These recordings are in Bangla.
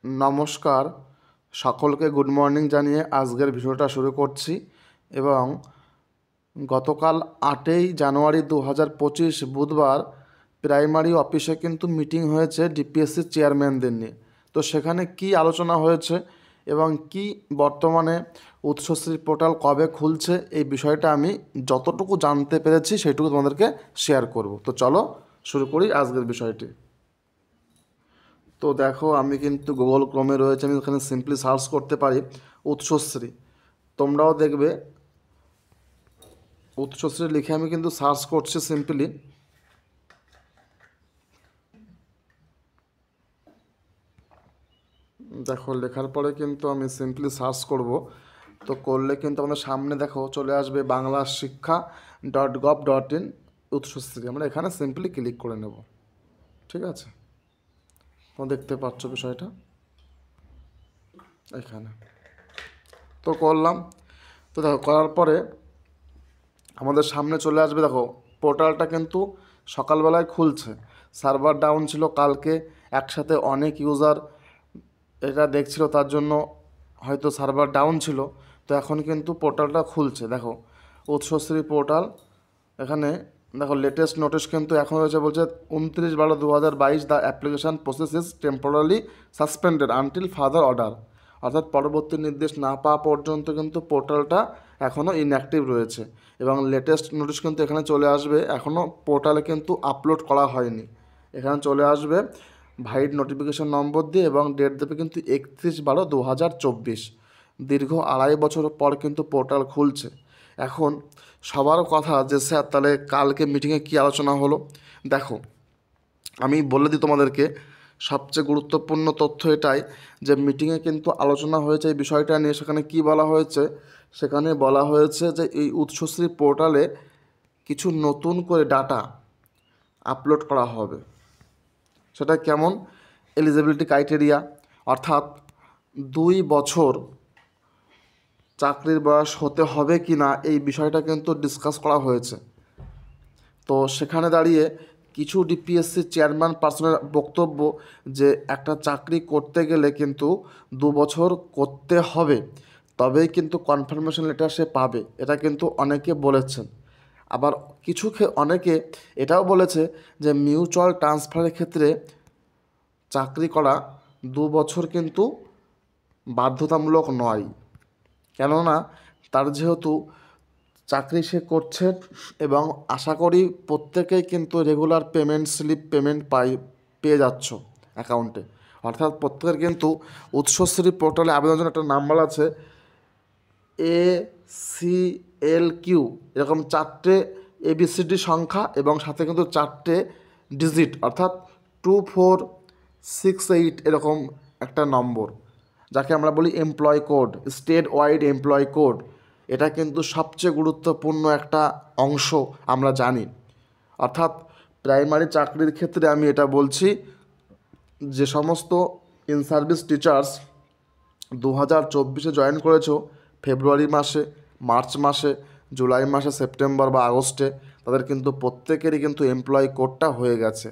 নমস্কার, সকলকে গুড মর্নিং জানিয়ে আজকের ভিডিওটা শুরু করছি। এবং গতকাল 8ই জানুয়ারি 2025 বুধবার প্রাইমারি অফিসে কিন্তু মিটিং হয়েছে ডিপিএসসি চেয়ারম্যানদের নিয়ে। তো সেখানে কি আলোচনা হয়েছে এবং কি বর্তমানে উৎসশ্রী পোর্টাল কবে খুলছে, এই বিষয়টা আমি যতটুকু জানতে পেরেছি সেইটুকু তোমাদেরকে শেয়ার করব। তো চলো শুরু করি আজকের বিষয়টি। তো দেখো, আমি কিন্তু গুগল ক্রোমে রয়েছে, আমি ওখানে সিম্পলি সার্চ করতে পারি উৎসশ্রী। তোমরাও দেখবে উৎসশ্রী লিখে আমি কিন্তু সার্চ করছি সিম্পলি। দেখো, লেখার পরে কিন্তু আমি সিম্পলি সার্চ করব। তো করলে কিন্তু আমাদের সামনে দেখো চলে আসবে বাংলা শিক্ষা .gov.in উৎসশ্রী। আমরা এখানে সিম্পলি ক্লিক করে নেব। ঠিক আছে, তোমরা দেখতে পাচ্ছ বিষয়টা এখানে। তো করলাম। তো দেখো, করার পরে আমাদের সামনে চলে আসবে। দেখো, পোর্টালটা কিন্তু সকালবেলায় খুলছে। সার্ভার ডাউন ছিল কালকে, একসাথে অনেক ইউজার এটা দেখছিল, তার জন্য হয়তো সার্ভার ডাউন ছিল। তো এখন কিন্তু পোর্টালটা খুলছে। দেখো, উৎসশ্রী পোর্টাল এখানে দেখো লেটেস্ট নোটিশ কিন্তু এখন রয়েছে, বলছে 29/12/2022 the application process is temporary suspended until further order. অর্থাৎ পরবর্তী নির্দেশ না পাওয়া পর্যন্ত কিন্তু পোর্টালটা এখনও ইনঅ্যাক্টিভ রয়েছে। এবং লেটেস্ট নোটিশ কিন্তু এখানে চলে আসবে, এখনও পোর্টালে কিন্তু আপলোড করা হয়নি। এখানে চলে আসবে ভাইড নোটিফিকেশন নম্বর দিয়ে, এবং ডেট দেবে কিন্তু 31/12/2024। দীর্ঘ 2.5 বছর পর কিন্তু পোর্টাল খুলছে। এখন সবার কথা যে স্যার তাহলে কালকে মিটিংয়ে কী আলোচনা হলো। দেখো, আমি বলে দিই তোমাদেরকে, সবচেয়ে গুরুত্বপূর্ণ তথ্য এটাই যে মিটিংয়ে কিন্তু আলোচনা হয়েছে এই বিষয়টা নিয়ে। সেখানে কি বলা হয়েছে? সেখানে বলা হয়েছে যে এই উৎসশ্রী পোর্টালে কিছু নতুন করে ডাটা আপলোড করা হবে। সেটা কেমন? এলিজিবিলিটি ক্রাইটেরিয়া, অর্থাৎ 2 বছর চাকরির বয়স হতে হবে কি না, এই বিষয়টা কিন্তু ডিসকাস করা হয়েছে। তো সেখানে দাঁড়িয়ে কিছু ডিপিএসসি চেয়ারম্যান পার্সনের বক্তব্য যে একটা চাকরি করতে গেলে কিন্তু 2 বছর করতে হবে, তবেই কিন্তু কনফার্মেশন লেটার সে পাবে। এটা কিন্তু অনেকে বলেছেন। আবার অনেকে এটাও বলেছে যে মিউচুয়াল ট্রান্সফারের ক্ষেত্রে চাকরি করা 2 বছর কিন্তু বাধ্যতামূলক নয়। কেননা তার যেহেতু চাকরি সে করছে, এবং আশা করি প্রত্যেকেই কিন্তু রেগুলার পেমেন্ট স্লিপ পেয়ে যাচ্ছ অ্যাকাউন্টে। অর্থাৎ প্রত্যেকের কিন্তু উৎসশ্রী পোর্টালে আবেদনের জন্য একটা নাম্বার আছে, ACLQ, এরকম 4টে ABCD সংখ্যা এবং সাথে কিন্তু 4টে ডিজিট, অর্থাৎ 2468 এরকম একটা নম্বর, যাকে আমরা বলি employee code, state wide employee code. এটা কিন্তু সবচেয়ে গুরুত্বপূর্ণ একটা অংশ আমরা জানি। অর্থাৎ প্রাইমারি চাকরির ক্ষেত্রে আমি এটা বলছি, যে সমস্ত ইন সার্ভিস টিচার্স 2024 জয়েন করেছো ফেব্রুয়ারি মাসে, মার্চ মাসে, জুলাই মাসে, সেপ্টেম্বর বা আগস্টে, তাদের কিন্তু প্রত্যেকেরই কিন্তু এমপ্লয় কোডটা হয়ে গেছে।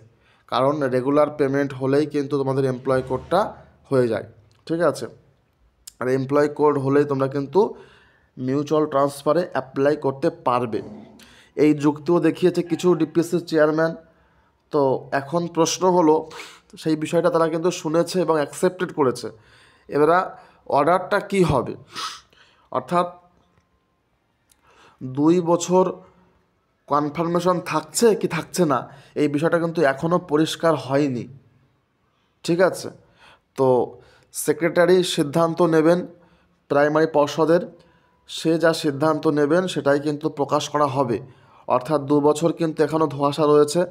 কারণ রেগুলার পেমেন্ট হলেই কিন্তু তোমাদের এমপ্লয় কোডটা হয়ে যায়। ঠিক আছে, আর এমপ্লয় কোড হলেই তোমরা কিন্তু মিউচুয়াল ট্রান্সফারে অ্যাপ্লাই করতে পারবে। এই যুক্তিও দেখিয়েছে কিছু ডিপিএসসির চেয়ারম্যান। তো এখন প্রশ্ন হলো, সেই বিষয়টা তারা কিন্তু শুনেছে এবং অ্যাকসেপ্টেড করেছে। এবারে অর্ডারটা কি হবে? অর্থাৎ 2 বছর কনফার্মেশন থাকছে কি থাকছে না, এই বিষয়টা কিন্তু এখনও পরিষ্কার হয়নি। ঠিক আছে, তো সেক্রেটারি সিদ্ধান্ত নেবেন প্রাইমারি পর্ষদের। সে যা সিদ্ধান্ত নেবেন সেটাই কিন্তু প্রকাশ করা হবে। অর্থাৎ 2 বছর কিন্তু এখনও ধোঁয়াশা রয়েছে।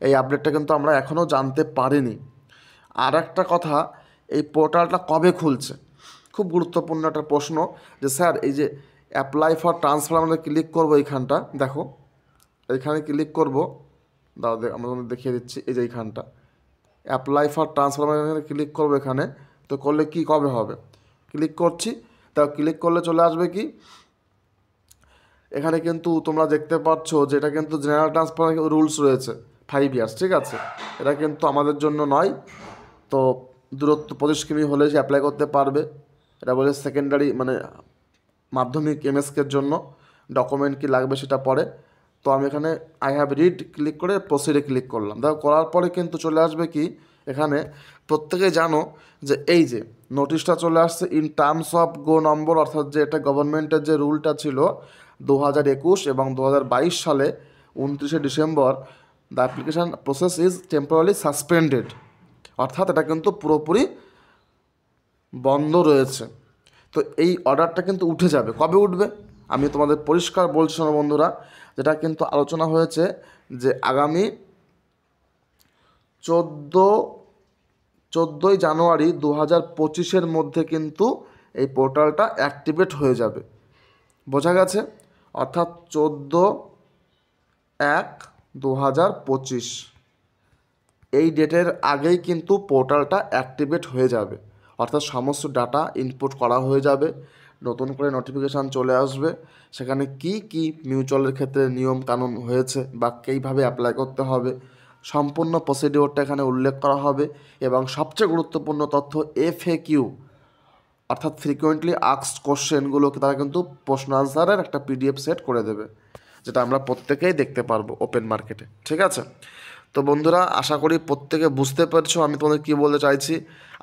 এই আপডেটটা কিন্তু আমরা এখনও জানতে পারিনি। আর একটা কথা, এই পোর্টালটা কবে খুলছে? খুব গুরুত্বপূর্ণ একটা প্রশ্ন, যে স্যার এই যে অ্যাপ্লাই ফর ট্রান্সফার আমরা ক্লিক করবো এইখানটা, দেখো এইখানে ক্লিক করবো, আমরা দেখিয়ে দিচ্ছি। এই যে এইখানটা অ্যাপ্লাই ফর ট্রান্সফার, এখানে ক্লিক করবো। এখানে তো করলে কি কবে হবে? ক্লিক করছি। তা ক্লিক করলে চলে আসবে কি, এখানে কিন্তু তোমরা দেখতে পাচ্ছ যে এটা কিন্তু জেনারেল ট্রান্সফার রুলস রয়েছে 5 ইয়ার্স। ঠিক আছে, এটা কিন্তু আমাদের জন্য নয়। তো দূরত্ব 25 কিমি হলে সে অ্যাপ্লাই করতে পারবে। এটা বলে সেকেন্ডারি মানে মাধ্যমিক এমএসকের জন্য ডকুমেন্ট কী লাগবে সেটা পরে। তো আমি এখানে আই হ্যাভ রিড ক্লিক করে প্রসিডে ক্লিক করলাম। দেখো করার পরে কিন্তু চলে আসবে কি এখানে প্রত্যেকেই জানো যে এই যে নোটিশটা চলে আসছে ইন টার্মস অফ গো নম্বর, অর্থাৎ যে এটা গভর্নমেন্টের যে রুলটা ছিল 2021 এবং 2022 সালে 29শে ডিসেম্বর, the application process is temporary suspended, অর্থাৎ এটা কিন্তু পুরোপুরি বন্ধ রয়েছে। তো এই অর্ডারটা কিন্তু উঠে যাবে। কবে উঠবে আমি তোমাদের পরিষ্কার বলছি না বন্ধুরা, যেটা কিন্তু আলোচনা হয়েছে যে আগামী 14ই জানুয়ারি 2025-এর মধ্যে কিন্তু এই পোর্টালটা অ্যাক্টিভেট হয়ে যাবে। বোঝা গেছে? অর্থাৎ 14/1/2025 এই ডেটের আগেই কিন্তু পোর্টালটা অ্যাক্টিভেট হয়ে যাবে, অর্থাৎ সমস্ত ডাটা ইনপুট করা হয়ে যাবে, নতুন করে নোটিফিকেশান চলে আসবে, সেখানে কি কি মিউচুয়ালের ক্ষেত্রে নিয়ম কানুন হয়েছে বা কীভাবে অ্যাপ্লাই করতে হবে সম্পূর্ণ প্রসিডিওরটা এখানে উল্লেখ করা হবে। এবং সবচেয়ে গুরুত্বপূর্ণ তথ্য FAQ, অর্থাৎ ফ্রিকোয়েন্টলি আস্কড কোশ্চেনগুলোকে তারা কিন্তু প্রশ্ন আনসারের একটা PDF সেট করে দেবে, যেটা আমরা প্রত্যেকেই দেখতে পারবো ওপেন মার্কেটে। ঠিক আছে? তো বন্ধুরা আশা করি প্রত্যেকে বুঝতে পারছো আমি তোমাদের কী বলতে চাইছি।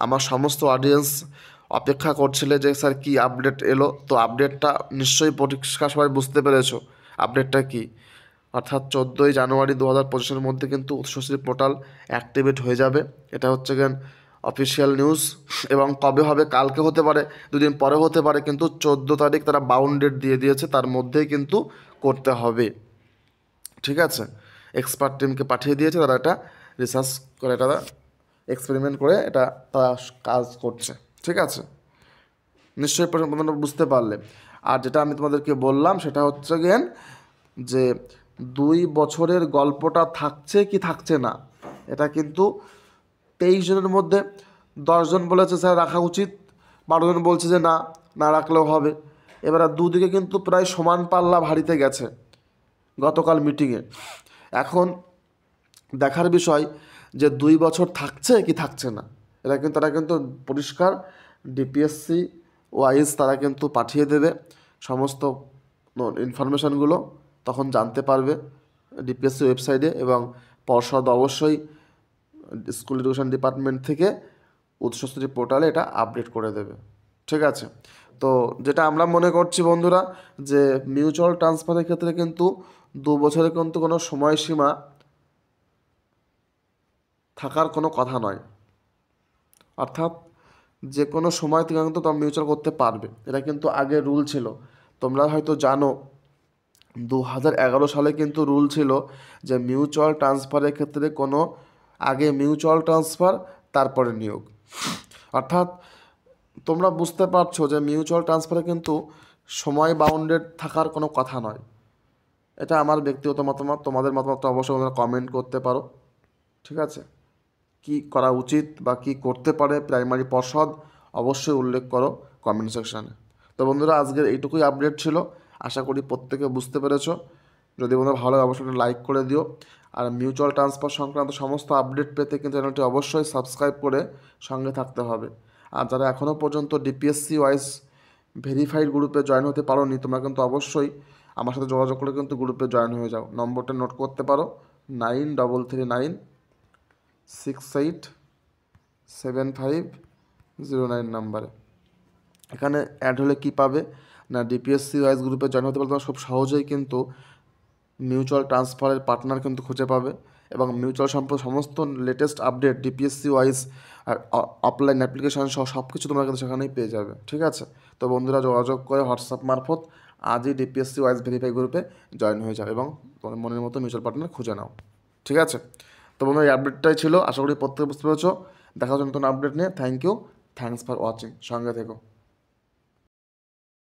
আমার সমস্ত অডিয়েন্স অপেক্ষা করছিলে যে স্যার কী আপডেট এলো, তো আপডেটটা নিশ্চয়ই পরিষ্কার সবাই বুঝতে পেরেছো আপডেটটা কী। অর্থাৎ 14ই জানুয়ারি 2025-এর মধ্যে কিন্তু উচ্চশ্রী পোর্টাল অ্যাক্টিভেট হয়ে যাবে। এটা হচ্ছে গেন অফিসিয়াল নিউজ। এবং কবে হবে কালকে হতে পারে, দুদিন পরে হতে পারে, কিন্তু 14 তারিখ তারা বাউন্ডেড দিয়ে দিয়েছে, তার মধ্যেই কিন্তু করতে হবে। ঠিক আছে? এক্সপার্ট টিমকে পাঠিয়ে দিয়েছে, তারা এটা রিসার্চ করে এটা এক্সপেরিমেন্ট করে এটা তারা কাজ করছে। ঠিক আছে? নিশ্চয়ই তোমরা বুঝতে পারলে। আর যেটা আমি তোমাদেরকে বললাম সেটা হচ্ছে গেন যে 2 বছরের গল্পটা থাকছে কি থাকছে না, এটা কিন্তু 23 জনের মধ্যে 10 জন বলেছে স্যার রাখা উচিত, 12 জন বলছে যে না না রাখলেও হবে। এবার দুদিকে কিন্তু প্রায় সমান পাল্লা ভারীতে গেছে গতকাল মিটিংয়ে। এখন দেখার বিষয় যে 2 বছর থাকছে কি থাকছে না, তারা কিন্তু পরিষ্কার ডিপিএসসি ওয়াইজ তারা কিন্তু পাঠিয়ে দেবে সমস্ত ইনফরমেশানগুলো, তখন জানতে পারবে ডিপিএসসি ওয়েবসাইটে। এবং পর্ষদ অবশ্যই স্কুল এডুকেশন ডিপার্টমেন্ট থেকে উচ্চস্তরী পোর্টালে এটা আপডেট করে দেবে। ঠিক আছে? তো যেটা আমরা মনে করছি বন্ধুরা যে মিউচুয়াল ট্রান্সফারের ক্ষেত্রে কিন্তু 2 বছরে কিন্তু কোনো সময়সীমা থাকার কোনো কথা নয়, অর্থাৎ যে কোনো সময় থেকে কিন্তু তোমরা মিউচুয়াল করতে পারবে। এটা কিন্তু আগে রুল ছিল, তোমরা হয়তো জানো 2011 সালে কিন্তু রুল ছিল যে মিউচুয়াল ট্রান্সফারের ক্ষেত্রে কোনো আগে মিউচুয়াল ট্রান্সফার তারপরে নিয়োগ। অর্থাৎ তোমরা বুঝতে পারছো যে মিউচুয়াল ট্রান্সফারে কিন্তু সময় বাউন্ডেড থাকার কোনো কথা নয়। এটা আমার ব্যক্তিগত মতামত, তোমাদের মতামত অবশ্যই তোমরা কমেন্ট করতে পারো। ঠিক আছে? কি করা উচিত বা কি করতে পারে প্রাইমারি পর্ষদ অবশ্যই উল্লেখ করো কমেন্ট সেকশানে। তো বন্ধুরা আজকের এইটুকুই আপডেট ছিল, আশা করি প্রত্যেকে বুঝতে পেরেছো। যদি বন্ধুরা ভালো লাগে অবশ্যই লাইক করে দিও। আর মিউচুয়াল ট্রান্সফার সংক্রান্ত সমস্ত আপডেট পেতে কিন্তু চ্যানেলটি অবশ্যই সাবস্ক্রাইব করে সঙ্গে থাকতে হবে। আর যারা এখনও পর্যন্ত ডিপিএসসি ওয়াইজ ভেরিফাইড গ্রুপে জয়েন হতে পারোনি, তোমরা কিন্তু অবশ্যই আমার সাথে যোগাযোগ করে কিন্তু গ্রুপে জয়েন হয়ে যাও। নম্বরটা নোট করতে পারো 9339687509 নাম্বারে। এখানে অ্যাড হলে কি পাবে না, ডিপিএসসি ওয়াইজ গ্রুপে জয়েন হতে পারলে তোমরা খুব সহজেই কিন্তু মিউচুয়াল ট্রান্সফারের পার্টনার কিন্তু খুঁজে পাবে। এবং মিউচুয়াল সম্পর্কে সমস্ত লেটেস্ট আপডেট ডিপিএসসি ওয়াইজ আর অফলাইন অ্যাপ্লিকেশান সহ সব কিছু তোমরা কিন্তু সেখানেই পেয়ে যাবে। ঠিক আছে? তো বন্ধুরা যোগাযোগ করে হোয়াটসঅ্যাপ মারফত আজই ডিপিএসসি ওয়াইজ ভেরিফাই গ্রুপে জয়েন হয়ে যাও এবং তোমার মনের মতো মিউচুয়াল পার্টনার খুঁজে নাও। ঠিক আছে? তো বন্ধুরা এই আপডেটটাই ছিল, আশা করি প্রত্যেকে বুঝতে পেরেছো। দেখা হচ্ছে নতুন আপডেট নিয়ে। Thank you, thanks for watching, সঙ্গে থেকো।